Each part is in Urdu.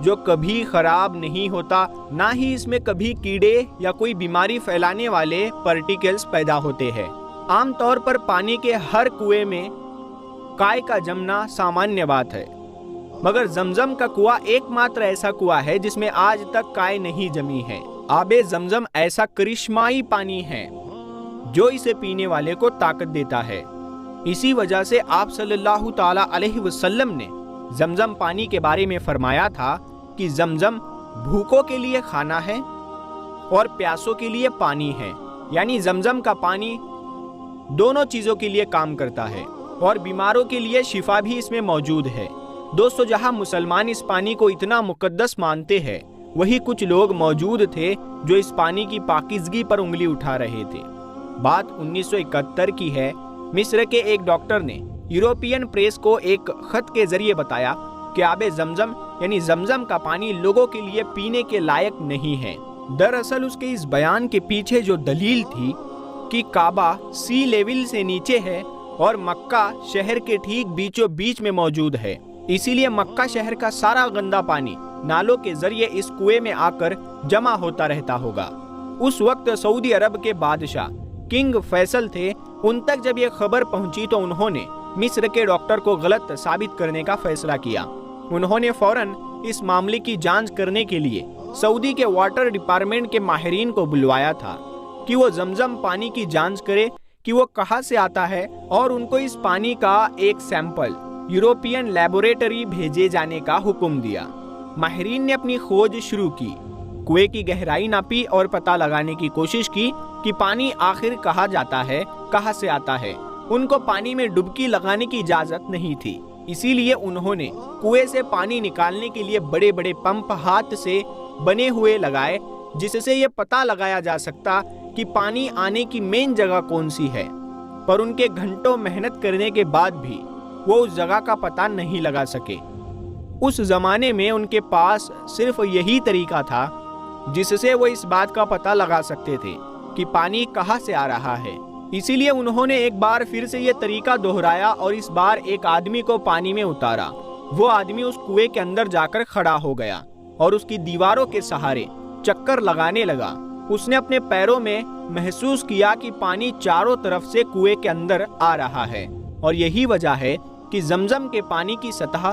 جو کبھی خراب نہیں ہوتا، نہ ہی اس میں کبھی کیڑے یا کوئی بیماری پھیلانے والے پارٹیکلز پیدا ہوتے ہیں۔ عام طور پر پانی کے ہر کنویں میں کائے کا جمنا سامانیہ بات ہے، مگر زمزم کا کنواں ایک ماتر ایسا کنواں ہے جس میں آج تک کائے نہیں جمی ہے۔ آب زمزم ایسا کرشمائی پانی ہے جو اسے پینے والے کو طاقت دیتا ہے۔ اسی وجہ سے آپ صلی اللہ تعالی علیہ وسلم نے زمزم پانی کے بارے میں فرمایا تھا کہ زمزم بھوکوں کے لیے کھانا ہے اور پیاسوں کے لیے پانی ہے، یعنی زمزم کا پانی دونوں چیزوں کے لیے کام کرتا ہے اور بیماروں کے لیے شفا بھی اس میں موجود ہے۔ دوستو، جہاں مسلمان اس پانی کو اتنا مقدس مانتے ہیں، وہی کچھ لوگ موجود تھے جو اس پانی کی پاکیزگی پر انگلی اٹھا رہے تھے۔ بات 1971 کی ہے۔ مصر کے ایک ڈاکٹر نے یورپین پریس کو ایک خط کے ذریعے بتایا کہ آب زمزم یعنی زمزم کا پانی لوگوں کے لیے پینے کے لائق نہیں ہے۔ دراصل اس کے اس بیان کے پیچھے جو دلیل تھی کہ کعبہ سی لیول سے نیچے ہے اور مکہ شہر کے ٹھیک بیچوں بیچ میں موجود ہے، اسی لیے مکہ شہر کا سارا گندا پانی نالوں کے ذریعے اس کنویں میں آ کر جمع ہوتا رہتا ہوگا۔ اس وقت سعودی عرب کے بادشاہ کنگ فیصل تھے۔ ان تک جب یہ خبر پہنچی تو انہوں نے مصر کے ڈاکٹر کو غلط ثابت کرنے کا فیصلہ کیا۔ انہوں نے فوراً اس معاملے کی جانچ کرنے کے لیے سعودی کے واٹر ڈپارٹمنٹ کے ماہرین کو بلوایا تھا کہ وہ زمزم پانی کی جانچ کرے کہ وہ کہاں سے آتا ہے، اور ان کو اس پانی کا ایک سیمپل یورپین لیبوریٹری بھیجے جانے کا حکم دیا۔ ماہرین نے اپنی کھوج شروع کی، کنویں کی گہرائی ناپی اور پتہ لگانے کی کوشش کی کہ پانی آخر کہاں جاتا ہے، کہاں سے آتا ہے۔ ان کو پانی میں ڈبکی لگانے کی اجازت نہیں تھی، اسی لیے انہوں نے کنویں سے پانی نکالنے کے لیے بڑے بڑے پمپ ہاتھ سے بنے ہوئے لگائے، جس سے یہ پتہ لگایا جا سکتا کہ پانی آنے کی مین جگہ کون سی ہے۔ پر ان کے گھنٹوں محنت کرنے کے بعد بھی وہ اس جگہ کا پتہ نہیں لگا سکے۔ اس زمانے میں ان کے پاس صرف یہی طریقہ تھا جس سے وہ اس بات کا پتہ لگا سکتے تھے کہ پانی کہاں سے آ رہا ہے۔ اسی لیے انہوں نے ایک بار پھر سے یہ طریقہ دہرایا اور اس بار ایک آدمی کو پانی میں اتارا۔ وہ آدمی اس کنویں کے اندر جا کر کھڑا ہو گیا اور اس کی دیواروں کے سہارے چکر لگانے لگا۔ اس نے اپنے پیروں میں محسوس کیا کہ پانی چاروں طرف سے کنویں کے اندر آ رہا ہے، اور یہی وجہ ہے کہ زمزم کے پانی کی سطح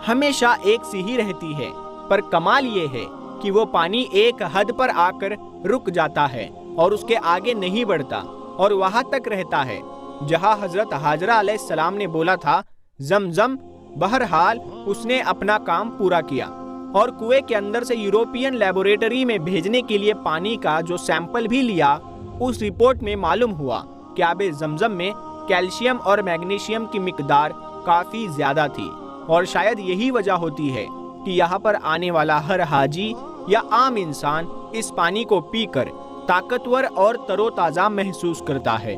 ہمیشہ ایک سی ہی رہتی ہے۔ پر کمال یہ ہے کہ وہ پانی ایک حد پر آ کر رک جاتا ہے اور اس کے آگے نہیں بڑھتا، اور وہاں تک رہتا ہے جہاں حضرت حاجرہ علیہ السلام نے بولا تھا زمزم۔ بہرحال اس نے اپنا کام پورا کیا اور کنویں کے اندر سے یورپین لیبوریٹری میں بھیجنے کے لیے پانی کا جو سیمپل بھی لیا، اس رپورٹ میں معلوم ہوا کہ آب زمزم میں کیلشیم اور میگنیشیم کی مقدار کافی زیادہ تھی، اور شاید یہی وجہ ہوتی ہے کہ یہاں پر آنے والا ہر حاجی یا عام انسان اس پانی کو پی کر طاقتور اور تر و تازہ محسوس کرتا ہے۔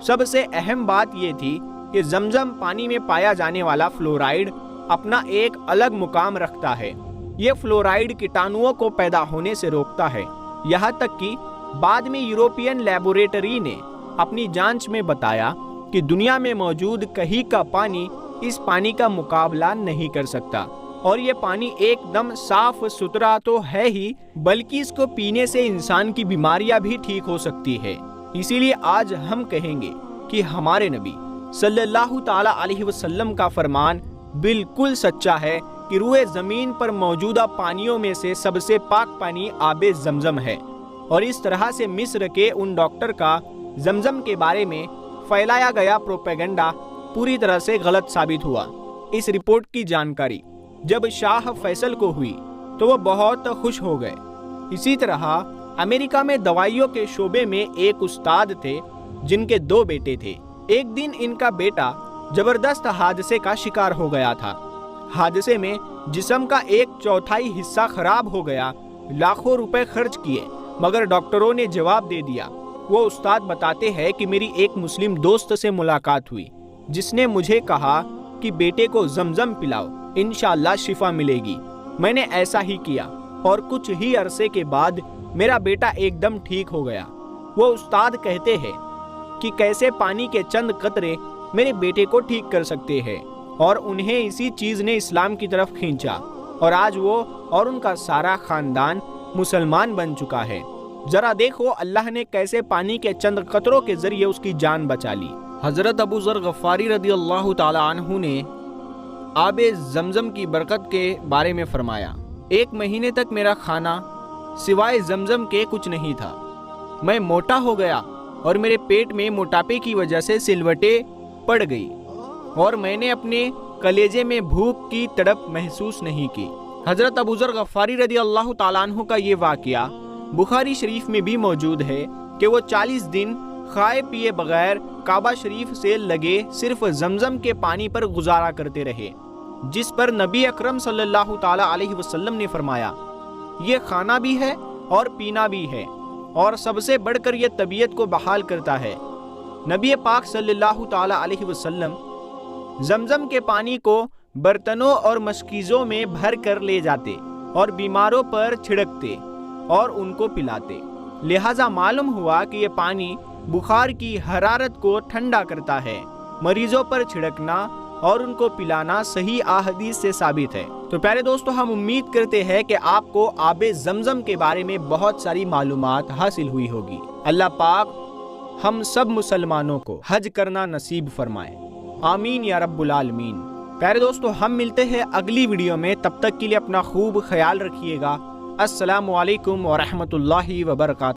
سب سے اہم بات یہ تھی کہ زمزم پانی میں پایا جانے والا فلورائیڈ اپنا ایک الگ مقام رکھتا ہے۔ یہ فلورائیڈ کیٹانوؤں کو پیدا ہونے سے روکتا ہے، یہاں تک کہ بعد میں یورپین لیبوریٹری نے اپنی جانچ میں بتایا کہ دنیا میں موجود کہیں کا پانی اس پانی کا مقابلہ نہیں کر سکتا، اور یہ پانی ایک دم صاف ستھرا تو ہے ہی، بلکہ اس کو پینے سے انسان کی بیماریاں بھی ٹھیک ہو سکتی ہے۔ اسی لیے آج ہم کہیں گے کہ ہمارے نبی صلی اللہ تعالی علیہ وسلم کا فرمان بالکل سچا ہے کہ روئے زمین پر موجودہ پانیوں میں سے سب سے پاک پانی آب زمزم ہے، اور اس طرح سے مصر کے ان ڈاکٹر کا زمزم کے بارے میں پھیلایا گیا پروپیگنڈا پوری طرح سے غلط ثابت ہوا۔ اس رپورٹ کی جانکاری جب شاہ فیصل کو ہوئی تو وہ بہت خوش ہو گئے۔ اسی طرح امریکہ میں دوائیوں کے شعبے میں ایک استاد تھے جن کے 2 بیٹے تھے۔ ایک دن ان کا بیٹا زبردست حادثے کا شکار ہو گیا تھا۔ حادثے میں جسم کا 1/4 حصہ خراب ہو گیا۔ لاکھوں روپے خرچ کیے مگر ڈاکٹروں نے جواب دے دیا۔ وہ استاد بتاتے ہیں کہ میری ایک مسلم دوست سے ملاقات ہوئی جس نے مجھے کہا کہ بیٹے کو زمزم پلاؤ، انشاءاللہ شفا ملے گی۔ میں نے ایسا ہی کیا اور کچھ ہی عرصے کے بعد میرا بیٹا ایک دم ٹھیک ہو گیا۔ وہ استاد کہتے ہیں کہ کیسے پانی کے چند قطرے میرے بیٹے کو ٹھیک کر سکتے ہیں، اور انہیں اسی چیز نے اسلام کی طرف کھینچا۔ اور آج وہ اور ان کا سارا خاندان مسلمان بن چکا ہے۔ ذرا دیکھو اللہ نے کیسے پانی کے چند قطروں کے ذریعے اس کی جان بچا لی۔ حضرت ابو ذر غفاری رضی اللہ تعالی عنہ نے آب زمزم کی برکت کے بارے میں فرمایا، 1 مہینے تک میرا کھانا سوائے زمزم کے کچھ نہیں تھا۔ میں موٹا ہو گیا اور میرے پیٹ میں موٹاپے کی وجہ سے سلوٹیں پڑ گئی اور میں نے اپنے کلیجے میں بھوک کی تڑپ محسوس نہیں کی۔ حضرت ابو ذر غفاری رضی اللہ تعالیٰ عنہ کا یہ واقعہ بخاری شریف میں بھی موجود ہے کہ وہ 40 دن کھائے پیے بغیر کعبہ شریف سے لگے صرف زمزم کے پانی پر گزارا کرتے رہے، جس پر نبی اکرم صلی اللہ تعالیٰ علیہ وسلم نے فرمایا، یہ کھانا بھی ہے اور پینا بھی ہے، اور سب سے بڑھ کر یہ طبیعت کو بحال کرتا ہے۔ نبی پاک صلی اللہ تعالیٰ علیہ وسلم زمزم کے پانی کو برتنوں اور مشکیزوں میں بھر کر لے جاتے اور بیماروں پر چھڑکتے اور ان کو پلاتے۔ لہٰذا معلوم ہوا کہ یہ پانی بخار کی حرارت کو ٹھنڈا کرتا ہے۔ مریضوں پر چھڑکنا اور ان کو پلانا صحیح احادیث سے ثابت ہے۔ تو پیارے دوستو، ہم امید کرتے ہیں کہ آپ کو آب زمزم کے بارے میں بہت ساری معلومات حاصل ہوئی ہوگی۔ اللہ پاک ہم سب مسلمانوں کو حج کرنا نصیب فرمائے، آمین یا رب العالمین۔ پیارے دوستو، ہم ملتے ہیں اگلی ویڈیو میں، تب تک کے لیے اپنا خوب خیال رکھیے گا۔ السلام علیکم ورحمۃ اللہ وبرکاتہ۔